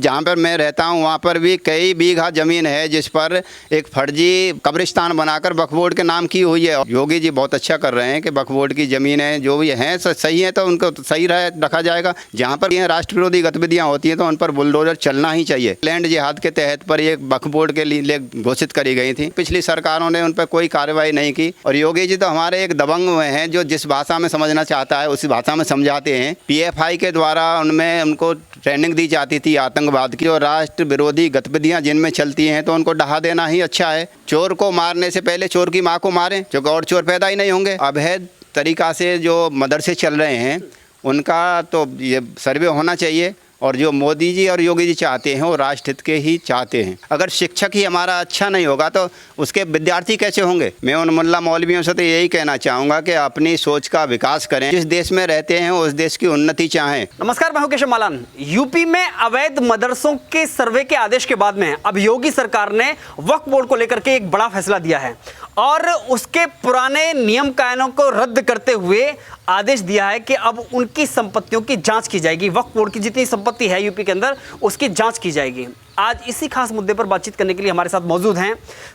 जहाँ पर मैं रहता हूँ वहाँ पर भी कई बीघा ज़मीन है जिस पर एक फर्जी कब्रिस्तान बनाकर वक्फ बोर्ड के नाम की हुई है। योगी जी बहुत अच्छा कर रहे हैं कि वक्फ बोर्ड की ज़मीनें जो भी हैं सही है तो उनको सही रखा जाएगा। जहाँ पर ये राष्ट्र विरोधी गतिविधियाँ होती हैं तो उन पर बुलडोजर चलना ही चाहिए। लैंड जिहाद के तहत पर ये वक्फ बोर्ड के लिए घोषित करी गई थी। पिछली सरकारों ने उन पर कोई कार्रवाई नहीं की और योगी जी तो हमारे एक दबंग हुए हैं जो जिस भाषा में समझना चाहता है उसी भाषा में समझाते हैं। PFI के द्वारा उनमें उनको ट्रेनिंग दी जाती थी आतंकवाद की और राष्ट्र विरोधी गतिविधियां जिनमें चलती हैं तो उनको डहा देना ही अच्छा है। चोर को मारने से पहले चोर की माँ को मारें, जो और चोर पैदा ही नहीं होंगे। अवैध तरीका से जो मदरसे चल रहे हैं उनका तो ये सर्वे होना चाहिए और जो मोदी जी और योगी जी चाहते हैं वो राष्ट्र हित के ही चाहते हैं। अगर शिक्षक ही हमारा अच्छा नहीं होगा तो उसके विद्यार्थी कैसे होंगे। मैं उन मुल्ला मौलवियों से तो यही कहना चाहूँगा कि अपनी सोच का विकास करें, जिस देश में रहते हैं उस देश की उन्नति चाहें। नमस्कार, मैं हूं केशव मालान। यूपी में अवैध मदरसों के सर्वे के आदेश के बाद में अब योगी सरकार ने वक्फ बोर्ड को लेकर के एक बड़ा फैसला दिया है और उसके पुराने नियम कायदों को रद्द करते हुए आदेश दिया है कि अब उनकी संपत्तियों की जांच की जाएगी। वक्फ बोर्ड की जितनी संपत्ति है यूपी के अंदर उसकी जांच की जाएगी। आज इसी खास मुद्दे पर बातचीत करने के लिए हमारे साथ मौजूद हैं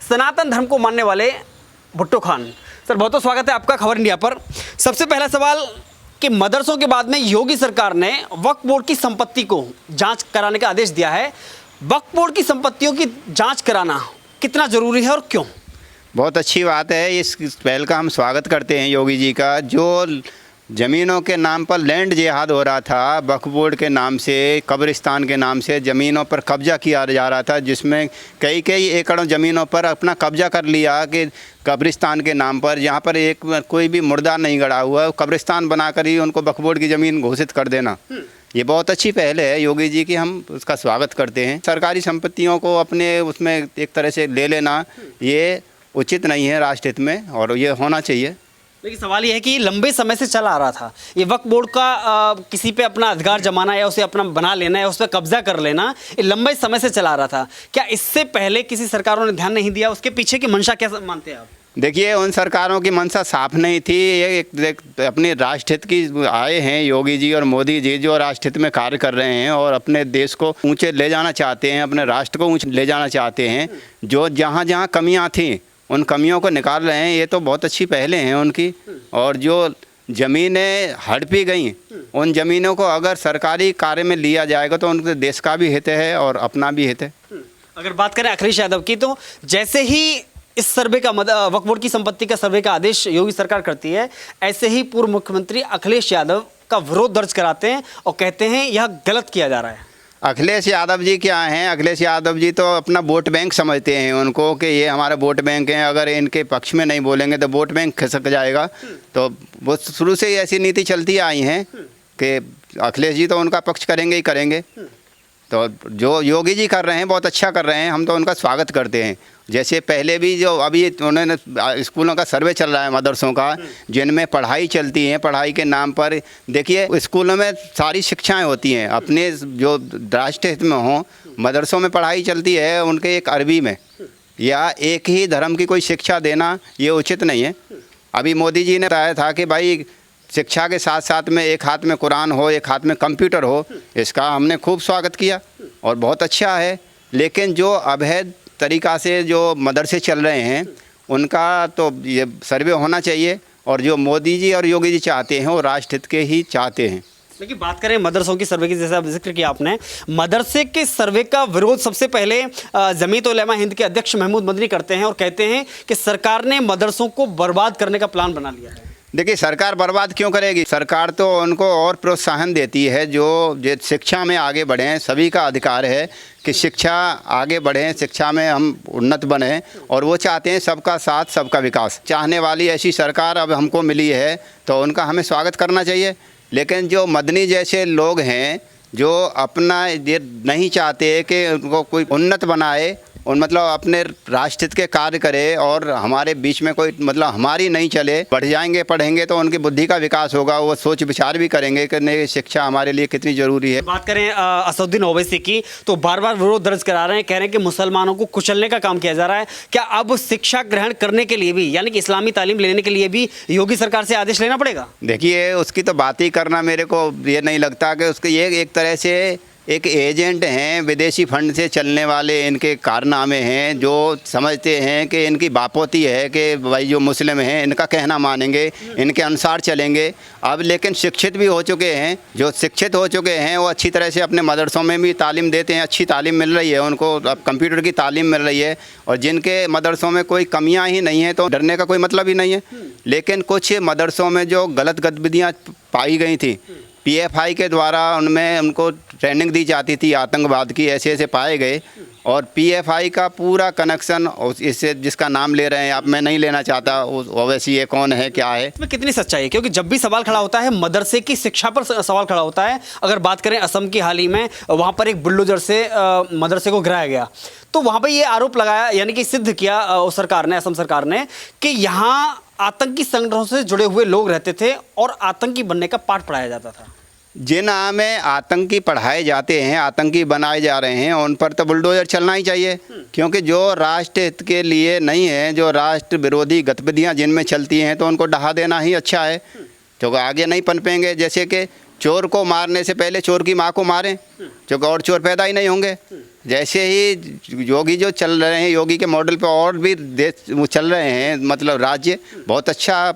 सनातन धर्म को मानने वाले भुट्टो खान। सर, बहुत बहुत स्वागत है आपका खबर इंडिया पर। सबसे पहला सवाल कि मदरसों के बाद में योगी सरकार ने वक्फ बोर्ड की संपत्ति को जांच कराने का आदेश दिया है। वक्फ बोर्ड की संपत्तियों की जांच कराना कितना जरूरी है और क्यों? बहुत अच्छी बात है। इस पहल का हम स्वागत करते हैं योगी जी का। जो ज़मीनों के नाम पर लैंड जिहाद हो रहा था, वक्फ बोर्ड के नाम से, कब्रिस्तान के नाम से ज़मीनों पर कब्जा किया जा रहा था, जिसमें कई एकड़ ज़मीनों पर अपना कब्जा कर लिया कि कब्रिस्तान के नाम पर, जहाँ पर एक कोई भी मुर्दा नहीं गड़ा हुआ, कब्रिस्तान बनाकर ही उनको वक्फ बोर्ड की ज़मीन घोषित कर देना। ये बहुत अच्छी पहल है योगी जी की, हम उसका स्वागत करते हैं। सरकारी संपत्तियों को अपने उसमें एक तरह से ले लेना ये उचित नहीं है राष्ट्र हित में और ये होना चाहिए। लेकिन सवाल ये है कि लंबे समय से चला आ रहा था ये वक्फ बोर्ड का किसी पे अपना अधिकार जमाना या उसे अपना बना लेना या उस पर कब्जा कर लेना, ये लंबे समय से चला आ रहा था। क्या इससे पहले किसी सरकारों ने ध्यान नहीं दिया? उसके पीछे की मंशा क्या मानते हैं आप? देखिए, उन सरकारों की मंशा साफ नहीं थी। ये अपने राष्ट्र हित की आए हैं योगी जी और मोदी जी, जो राष्ट्र हित में कार्य कर रहे हैं और अपने देश को ऊंचे ले जाना चाहते हैं, अपने राष्ट्र को ऊंचे ले जाना चाहते हैं। जो जहाँ जहाँ कमियाँ थीं उन कमियों को निकाल रहे हैं। ये तो बहुत अच्छी पहलें हैं उनकी। और जो ज़मीनें हड़पी गई उन ज़मीनों को अगर सरकारी कार्य में लिया जाएगा तो उनके देश का भी हित है और अपना भी हित है। अगर बात करें अखिलेश यादव की, तो जैसे ही इस सर्वे का वक्फ बोर्ड की संपत्ति का सर्वे का आदेश योगी सरकार करती है, ऐसे ही पूर्व मुख्यमंत्री अखिलेश यादव का विरोध दर्ज कराते हैं और कहते हैं यह गलत किया जा रहा है। अखिलेश यादव जी क्या हैं? अखिलेश यादव जी तो अपना वोट बैंक समझते हैं उनको कि ये हमारा वोट बैंक है, अगर इनके पक्ष में नहीं बोलेंगे तो वोट बैंक खिसक जाएगा। तो वो शुरू से ही ऐसी नीति चलती आई हैं कि अखिलेश जी तो उनका पक्ष करेंगे ही करेंगे। तो जो योगी जी कर रहे हैं बहुत अच्छा कर रहे हैं, हम तो उनका स्वागत करते हैं। जैसे पहले भी जो अभी उन्होंने स्कूलों का सर्वे चल रहा है मदरसों का, जिनमें पढ़ाई चलती है, पढ़ाई के नाम पर देखिए स्कूलों में सारी शिक्षाएं होती हैं अपने जो राष्ट्र हित में हों। मदरसों में पढ़ाई चलती है उनके एक अरबी में, या एक ही धर्म की कोई शिक्षा देना ये उचित नहीं है। अभी मोदी जी ने बताया था कि भाई शिक्षा के साथ साथ में एक हाथ में कुरान हो, एक हाथ में कंप्यूटर हो। इसका हमने खूब स्वागत किया और बहुत अच्छा है। लेकिन जो अवैध तरीका से जो मदरसे चल रहे हैं उनका तो ये सर्वे होना चाहिए और जो मोदी जी और योगी जी चाहते हैं वो राष्ट्र हित के ही चाहते हैं। लेकिन बात करें मदरसों की सर्वे की, जैसा जिक्र किया आपने, मदरसे के सर्वे का विरोध सबसे पहले जमीयत उलेमा हिंद के अध्यक्ष महमूद मदनी करते हैं और कहते हैं कि सरकार ने मदरसों को बर्बाद करने का प्लान बना लिया है। देखिए, सरकार बर्बाद क्यों करेगी? सरकार तो उनको और प्रोत्साहन देती है जो शिक्षा में आगे बढ़ें। सभी का अधिकार है कि शिक्षा आगे बढ़ें, शिक्षा में हम उन्नत बने और वो चाहते हैं सबका साथ सबका विकास चाहने वाली ऐसी सरकार अब हमको मिली है तो उनका हमें स्वागत करना चाहिए। लेकिन जो मदनी जैसे लोग हैं जो अपना ये नहीं चाहते कि उनको कोई उन्नत बनाए और मतलब अपने राष्ट्र हित के कार्य करे और हमारे बीच में कोई मतलब हमारी नहीं चले, बढ़ जाएंगे पढ़ेंगे तो उनकी बुद्धि का विकास होगा, वो सोच विचार भी करेंगे कि नहीं शिक्षा हमारे लिए कितनी ज़रूरी है। बात करें असदुद्दीन ओवैसी की, तो बार बार विरोध दर्ज करा रहे हैं, कह रहे हैं कि मुसलमानों को कुचलने का काम किया जा रहा है। क्या अब शिक्षा ग्रहण करने के लिए भी, यानी कि इस्लामी तालीम लेने के लिए भी योगी सरकार से आदेश लेना पड़ेगा? देखिए, उसकी तो बात ही करना मेरे को ये नहीं लगता कि उसके ये एक तरह से एक एजेंट हैं, विदेशी फंड से चलने वाले इनके कारनामे हैं, जो समझते हैं कि इनकी बापोती है कि भाई जो मुस्लिम हैं इनका कहना मानेंगे, इनके अनुसार चलेंगे। अब लेकिन शिक्षित भी हो चुके हैं, जो शिक्षित हो चुके हैं वो अच्छी तरह से अपने मदरसों में भी तालीम देते हैं, अच्छी तालीम मिल रही है उनको, अब कंप्यूटर की तालीम मिल रही है। और जिनके मदरसों में कोई कमियां ही नहीं हैं तो डरने का कोई मतलब ही नहीं है। लेकिन कुछ मदरसों में जो गलत गतिविधियाँ पाई गई थी, पीएफआई के द्वारा उनमें उनको ट्रेनिंग दी जाती थी आतंकवाद की, ऐसे ऐसे पाए गए। और पीएफआई का पूरा कनेक्शन इससे, जिसका नाम ले रहे हैं आप, मैं नहीं लेना चाहता ओवैसी ये कौन है क्या है। इसमें कितनी सच्चाई है, क्योंकि जब भी सवाल खड़ा होता है मदरसे की शिक्षा पर सवाल खड़ा होता है। अगर बात करें असम की हाल ही में, वहाँ पर एक बुलडोजर से मदरसे को गिराया गया, तो वहाँ पर ये आरोप लगाया, यानी कि सिद्ध किया उस सरकार ने, असम सरकार ने, कि यहाँ आतंकी संगठनों से जुड़े हुए लोग रहते थे और आतंकी बनने का पाठ पढ़ाया जाता था। जिन में आतंकी पढ़ाए जाते हैं, आतंकी बनाए जा रहे हैं, उन पर तो बुलडोजर चलना ही चाहिए। क्योंकि जो राष्ट्र हित के लिए नहीं है, जो राष्ट्र विरोधी गतिविधियां जिनमें चलती हैं, तो उनको ढहा देना ही अच्छा है, तो आगे नहीं पनपेंगे। जैसे कि चोर को मारने से पहले चोर की माँ को मारें, क्योंकि और चोर पैदा ही नहीं होंगे। जैसे ही योगी जो चल रहे हैं, योगी के मॉडल पे और भी देश वो चल रहे हैं, मतलब राज्य बहुत अच्छा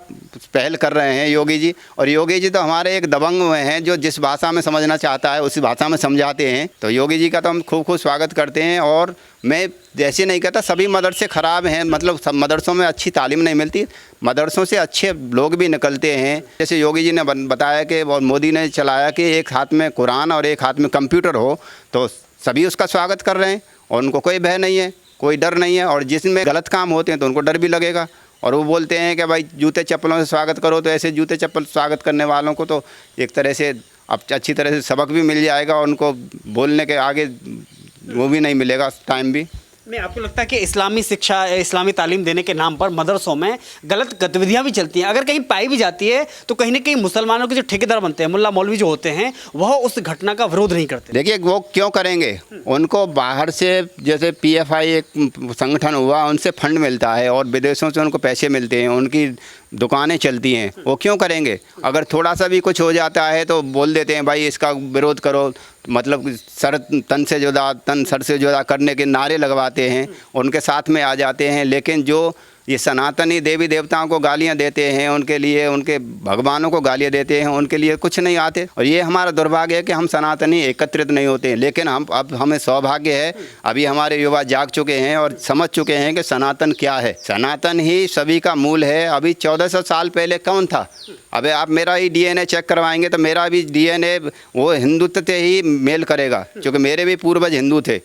पहल कर रहे हैं योगी जी। और योगी जी तो हमारे एक दबंग हुए हैं, जो जिस भाषा में समझना चाहता है उसी भाषा में समझाते हैं। तो योगी जी का तो हम खूब खूब स्वागत करते हैं। और मैं जैसे नहीं कहता सभी मदरसे ख़राब हैं, मतलब सब मदरसों में अच्छी तालीम नहीं मिलती, मदरसों से अच्छे लोग भी निकलते हैं। जैसे योगी जी ने बताया कि, और मोदी ने चलाया कि एक हाथ में कुरान और एक हाथ में कंप्यूटर हो, तो सभी उसका स्वागत कर रहे हैं और उनको कोई भय नहीं है, कोई डर नहीं है। और जिसमें गलत काम होते हैं तो उनको डर भी लगेगा। और वो बोलते हैं कि भाई जूते चप्पलों से स्वागत करो, तो ऐसे जूते चप्पल स्वागत करने वालों को तो एक तरह से अब अच्छी तरह से सबक भी मिल जाएगा, और उनको बोलने के आगे वो भी नहीं मिलेगा, टाइम भी। नहीं, आपको लगता है कि इस्लामी शिक्षा, इस्लामी तालीम देने के नाम पर मदरसों में गलत गतिविधियां भी चलती हैं? अगर कहीं पाई भी जाती है तो कहीं ना कहीं मुसलमानों के जो ठेकेदार बनते हैं, मुल्ला मौलवी जो होते हैं, वह उस घटना का विरोध नहीं करते। देखिए वो क्यों करेंगे, उनको बाहर से, जैसे पीएफआई एक संगठन हुआ, उनसे फंड मिलता है और विदेशों से उनको पैसे मिलते हैं, उनकी दुकानें चलती हैं, वो क्यों करेंगे? अगर थोड़ा सा भी कुछ हो जाता है तो बोल देते हैं भाई इसका विरोध करो, मतलब सर तन से जुदा, तन सर से जुदा करने के नारे लगवाते हैं, उनके साथ में आ जाते हैं। लेकिन जो ये सनातनी देवी देवताओं को गालियां देते हैं, उनके लिए, उनके भगवानों को गालियां देते हैं, उनके लिए कुछ नहीं आते। और ये हमारा दुर्भाग्य है कि हम सनातनी एकत्रित नहीं होते हैं। लेकिन अब हमें सौभाग्य है, अभी हमारे युवा जाग चुके हैं और समझ चुके हैं कि सनातन क्या है। सनातन ही सभी का मूल है। अभी 1400 साल पहले कौन था? अबे आप मेरा ही डीएनए चेक करवाएंगे तो मेरा भी डीएनए वो हिंदुत्व से ही मेल करेगा, क्योंकि मेरे भी पूर्वज हिंदू थे।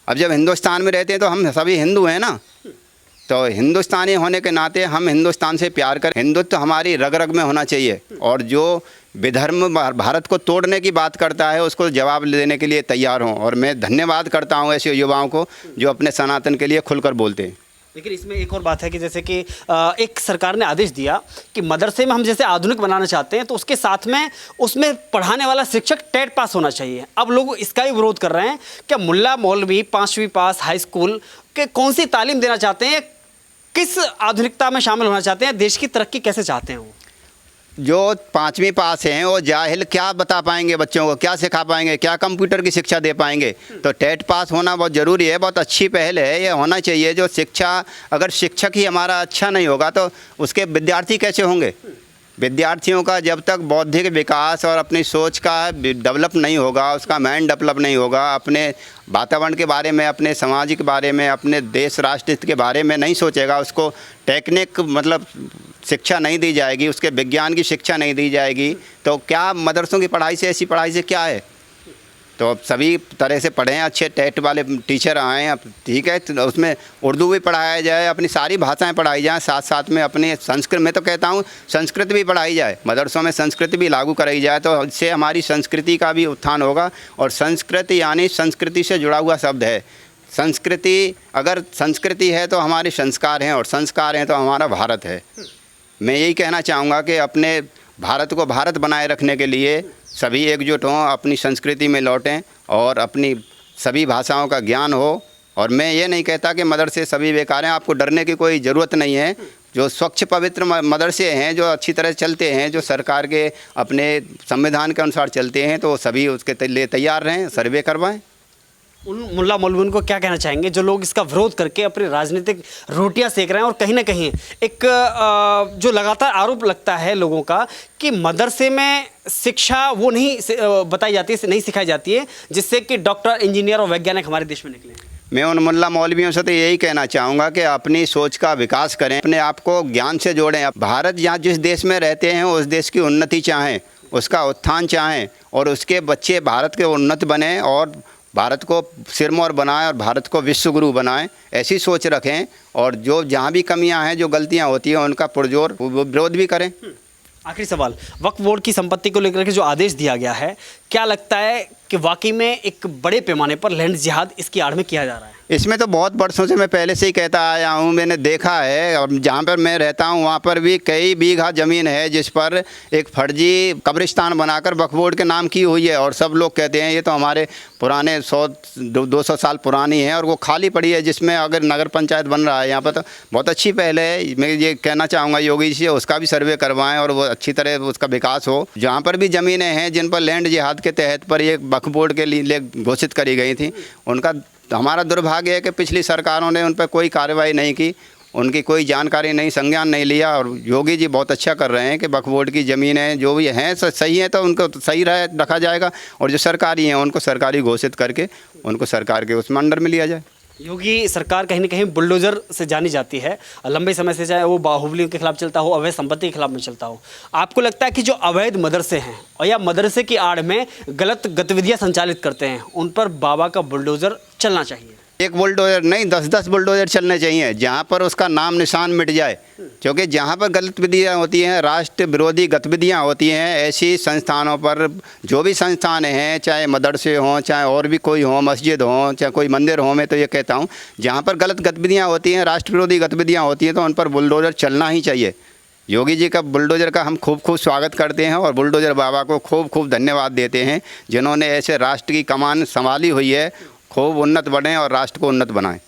अब जब हिंदुस्तान में रहते हैं तो हम सभी हिंदू हैं ना, तो हिंदुस्तानी होने के नाते हम हिंदुस्तान से प्यार करें। हिंदुत्व हमारी रग रग में होना चाहिए, और जो विधर्म भारत को तोड़ने की बात करता है उसको जवाब देने के लिए तैयार हों। और मैं धन्यवाद करता हूं ऐसे युवाओं को जो अपने सनातन के लिए खुलकर बोलते हैं। लेकिन इसमें एक और बात है कि जैसे कि एक सरकार ने आदेश दिया कि मदरसे में हम जैसे आधुनिक बनाना चाहते हैं, तो उसके साथ में उसमें पढ़ाने वाला शिक्षक टेट पास होना चाहिए। अब लोग इसका ही विरोध कर रहे हैं। क्या मुल्ला मौलवी 5वीं पास हाई स्कूल के कौन सी तालीम देना चाहते हैं, किस आधुनिकता में शामिल होना चाहते हैं, देश की तरक्की कैसे चाहते हैं? वो जो 5वीं पास हैं वो जाहिल क्या बता पाएंगे बच्चों को, क्या सिखा पाएंगे, क्या कंप्यूटर की शिक्षा दे पाएंगे? तो टेट पास होना बहुत ज़रूरी है, बहुत अच्छी पहल है, ये होना चाहिए। जो शिक्षा, अगर शिक्षक ही हमारा अच्छा नहीं होगा तो उसके विद्यार्थी कैसे होंगे? विद्यार्थियों का जब तक बौद्धिक विकास और अपनी सोच का डेवलप नहीं होगा, उसका माइंड डेवलप नहीं होगा, अपने वातावरण के बारे में, अपने समाज के बारे में, अपने देश राष्ट्र हित के बारे में नहीं सोचेगा, उसको टेक्निक मतलब शिक्षा नहीं दी जाएगी, उसके विज्ञान की शिक्षा नहीं दी जाएगी, तो क्या मदरसों की पढ़ाई से, ऐसी पढ़ाई से क्या है? तो अब सभी तरह से पढ़ें, अच्छे टेट वाले टीचर आएँ, अब ठीक है, तो उसमें उर्दू भी पढ़ाया जाए, अपनी सारी भाषाएं पढ़ाई जाएं, साथ साथ में अपने संस्कृत, मैं तो कहता हूँ संस्कृत भी पढ़ाई जाए, मदरसों में संस्कृत भी लागू कराई जाए, तो इससे हमारी संस्कृति का भी उत्थान होगा। और संस्कृत यानी संस्कृति से जुड़ा हुआ शब्द है। संस्कृति, अगर संस्कृति है तो हमारे संस्कार हैं, और संस्कार हैं तो हमारा भारत है। मैं यही कहना चाहूँगा कि अपने भारत को भारत बनाए रखने के लिए सभी एकजुट हों, अपनी संस्कृति में लौटें और अपनी सभी भाषाओं का ज्ञान हो। और मैं ये नहीं कहता कि मदरसे सभी बेकार हैं, आपको डरने की कोई ज़रूरत नहीं है। जो स्वच्छ पवित्र मदरसे हैं, जो अच्छी तरह चलते हैं, जो सरकार के अपने संविधान के अनुसार चलते हैं, तो सभी उसके लिए तैयार रहें, सर्वे करवाएं। उन मुल्ला मौलवियों को क्या कहना चाहेंगे जो लोग इसका विरोध करके अपनी राजनीतिक रोटियां सेक रहे हैं, और कहीं ना कहीं एक जो लगातार आरोप लगता है लोगों का कि मदरसे में शिक्षा वो नहीं बताई जाती है, नहीं सिखाई जाती है जिससे कि डॉक्टर, इंजीनियर और वैज्ञानिक हमारे देश में निकले। मैं उन मुल्ला मौलवियों से तो यही कहना चाहूँगा कि अपनी सोच का विकास करें, अपने आप को ज्ञान से जोड़ें। भारत जहाँ जिस देश में रहते हैं उस देश की उन्नति चाहें, उसका उत्थान चाहें, और उसके बच्चे भारत के उन्नत बने और भारत को सिरमौर बनाएं और भारत को विश्व गुरु बनाएं, ऐसी सोच रखें। और जो जहाँ भी कमियां हैं, जो गलतियां होती हैं, उनका पुरजोर विरोध भी करें। आखिरी सवाल, वक्फ बोर्ड की संपत्ति को लेकर के जो आदेश दिया गया है, क्या लगता है कि वाकई में एक बड़े पैमाने पर लैंड जिहाद इसकी आड़ में किया जा रहा है? इसमें तो बहुत वर्षों से मैं पहले से ही कहता आया हूँ, मैंने देखा है, और जहाँ पर मैं रहता हूँ वहाँ पर भी कई बीघा ज़मीन है जिस पर एक फर्जी कब्रिस्तान बनाकर वक्फ बोर्ड के नाम की हुई है, और सब लोग कहते हैं ये तो हमारे पुराने 100-200 साल पुरानी है, और वो खाली पड़ी है, जिसमें अगर नगर पंचायत बन रहा है यहाँ पर, तो बहुत अच्छी पहल है। मैं ये कहना चाहूँगा योगी जी से उसका भी सर्वे करवाएँ और वो अच्छी तरह उसका विकास हो। जहाँ पर भी ज़मीनें हैं जिन पर लैंड जिहाद के तहत पर ये वक्फ बोर्ड के लिए घोषित करी गई थी, उनका हमारा दुर्भाग्य है कि पिछली सरकारों ने उन पर कोई कार्रवाई नहीं की, उनकी कोई जानकारी नहीं, संज्ञान नहीं लिया। और योगी जी बहुत अच्छा कर रहे हैं कि वक्फ बोर्ड की ज़मीनें जो भी हैं सही हैं तो उनको सही रखा जाएगा, और जो सरकारी हैं उनको सरकारी घोषित करके उनको सरकार के उसमें अंडर में लिया जाए। योगी सरकार कहीं ना कहीं बुलडोजर से जानी जाती है लंबे समय से, चाहे वो बाहुबलियों के खिलाफ चलता हो, अवैध संपत्ति के खिलाफ में चलता हो। आपको लगता है कि जो अवैध मदरसे हैं और या मदरसे की आड़ में गलत गतिविधियां संचालित करते हैं, उन पर बाबा का बुलडोजर चलना चाहिए? एक बुलडोजर नहीं, 10-10 बुलडोजर चलने चाहिए, जहाँ पर उसका नाम निशान मिट जाए। क्योंकि जहाँ पर गतिविधियाँ होती हैं, राष्ट्र विरोधी गतिविधियाँ होती हैं, ऐसी संस्थानों पर, जो भी संस्थान हैं, चाहे मदरसे हों, चाहे और भी कोई हो, मस्जिद हों, चाहे कोई मंदिर हो, मैं तो ये कहता हूँ जहाँ पर गलत गतिविधियाँ होती हैं, राष्ट्र विरोधी गतिविधियाँ होती हैं, तो उन पर बुलडोजर चलना ही चाहिए। योगी जी का बुलडोजर का हम खूब खूब स्वागत करते हैं, और बुलडोजर बाबा को खूब खूब धन्यवाद देते हैं जिन्होंने ऐसे राष्ट्र की कमान संभाली हुई है। खूब उन्नत बने और राष्ट्र को उन्नत बनाएं।